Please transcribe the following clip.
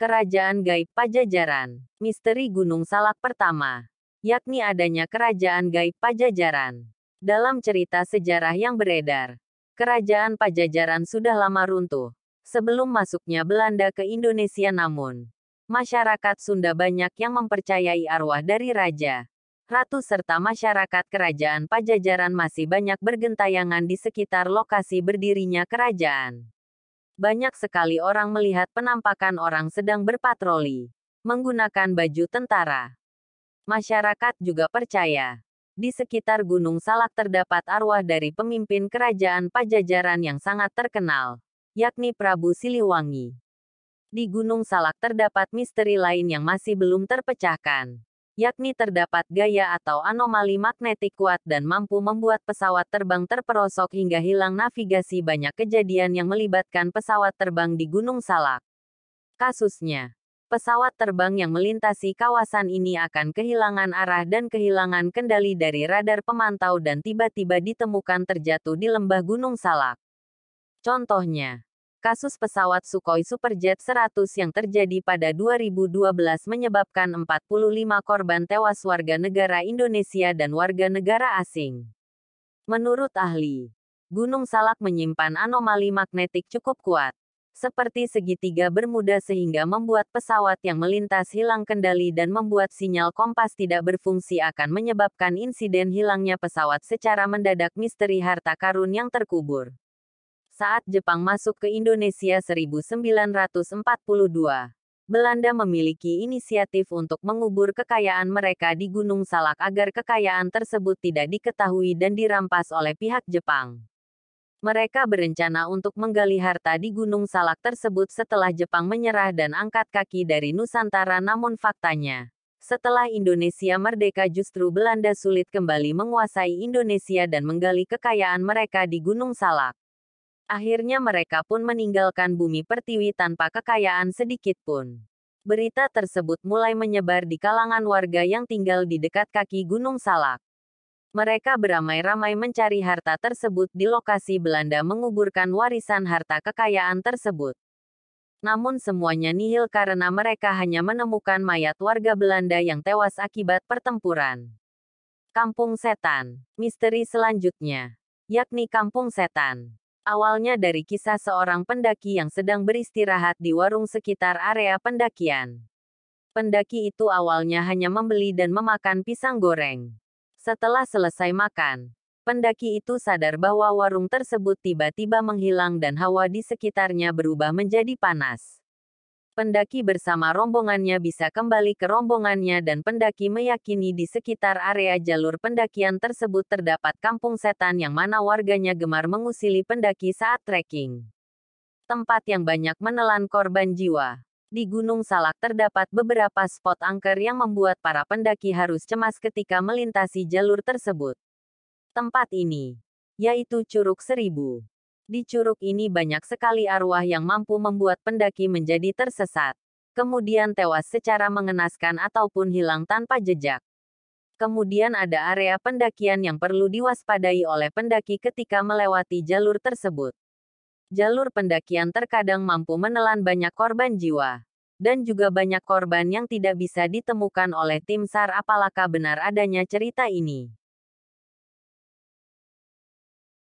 Kerajaan Gaib Pajajaran. Misteri Gunung Salak pertama, yakni adanya Kerajaan Gaib Pajajaran. Dalam cerita sejarah yang beredar, Kerajaan Pajajaran sudah lama runtuh sebelum masuknya Belanda ke Indonesia, namun masyarakat Sunda banyak yang mempercayai arwah dari raja, ratu serta masyarakat Kerajaan Pajajaran masih banyak bergentayangan di sekitar lokasi berdirinya kerajaan. Banyak sekali orang melihat penampakan orang sedang berpatroli menggunakan baju tentara. Masyarakat juga percaya di sekitar Gunung Salak terdapat arwah dari pemimpin kerajaan Pajajaran yang sangat terkenal, yakni Prabu Siliwangi. Di Gunung Salak terdapat misteri lain yang masih belum terpecahkan, yakni terdapat gaya atau anomali magnetik kuat dan mampu membuat pesawat terbang terperosok hingga hilang navigasi. Banyak kejadian yang melibatkan pesawat terbang di Gunung Salak. Kasusnya, pesawat terbang yang melintasi kawasan ini akan kehilangan arah dan kehilangan kendali dari radar pemantau dan tiba-tiba ditemukan terjatuh di lembah Gunung Salak. Contohnya, kasus pesawat Sukhoi Superjet 100 yang terjadi pada 2012 menyebabkan 45 korban tewas warga negara Indonesia dan warga negara asing. Menurut ahli, Gunung Salak menyimpan anomali magnetik cukup kuat, seperti segitiga Bermuda, sehingga membuat pesawat yang melintas hilang kendali dan membuat sinyal kompas tidak berfungsi, akan menyebabkan insiden hilangnya pesawat secara mendadak. Misteri harta karun yang terkubur. Saat Jepang masuk ke Indonesia 1942, Belanda memiliki inisiatif untuk mengubur kekayaan mereka di Gunung Salak agar kekayaan tersebut tidak diketahui dan dirampas oleh pihak Jepang. Mereka berencana untuk menggali harta di Gunung Salak tersebut setelah Jepang menyerah dan angkat kaki dari Nusantara. Namun faktanya, setelah Indonesia merdeka justru Belanda sulit kembali menguasai Indonesia dan menggali kekayaan mereka di Gunung Salak. Akhirnya mereka pun meninggalkan bumi pertiwi tanpa kekayaan sedikit pun. Berita tersebut mulai menyebar di kalangan warga yang tinggal di dekat kaki Gunung Salak. Mereka beramai-ramai mencari harta tersebut di lokasi Belanda menguburkan warisan harta kekayaan tersebut. Namun semuanya nihil karena mereka hanya menemukan mayat warga Belanda yang tewas akibat pertempuran. Kampung Setan. Misteri selanjutnya, yakni Kampung Setan. Awalnya dari kisah seorang pendaki yang sedang beristirahat di warung sekitar area pendakian. Pendaki itu awalnya hanya membeli dan memakan pisang goreng. Setelah selesai makan, pendaki itu sadar bahwa warung tersebut tiba-tiba menghilang dan hawa di sekitarnya berubah menjadi panas. Pendaki bersama rombongannya bisa kembali ke rombongannya dan pendaki meyakini di sekitar area jalur pendakian tersebut terdapat kampung setan yang mana warganya gemar mengusili pendaki saat trekking. Tempat yang banyak menelan korban jiwa. Di Gunung Salak terdapat beberapa spot angker yang membuat para pendaki harus cemas ketika melintasi jalur tersebut. Tempat ini, yaitu Curug Seribu. Di curug ini banyak sekali arwah yang mampu membuat pendaki menjadi tersesat, kemudian tewas secara mengenaskan ataupun hilang tanpa jejak. Kemudian ada area pendakian yang perlu diwaspadai oleh pendaki ketika melewati jalur tersebut. Jalur pendakian terkadang mampu menelan banyak korban jiwa, dan juga banyak korban yang tidak bisa ditemukan oleh tim SAR. Apakah benar adanya cerita ini?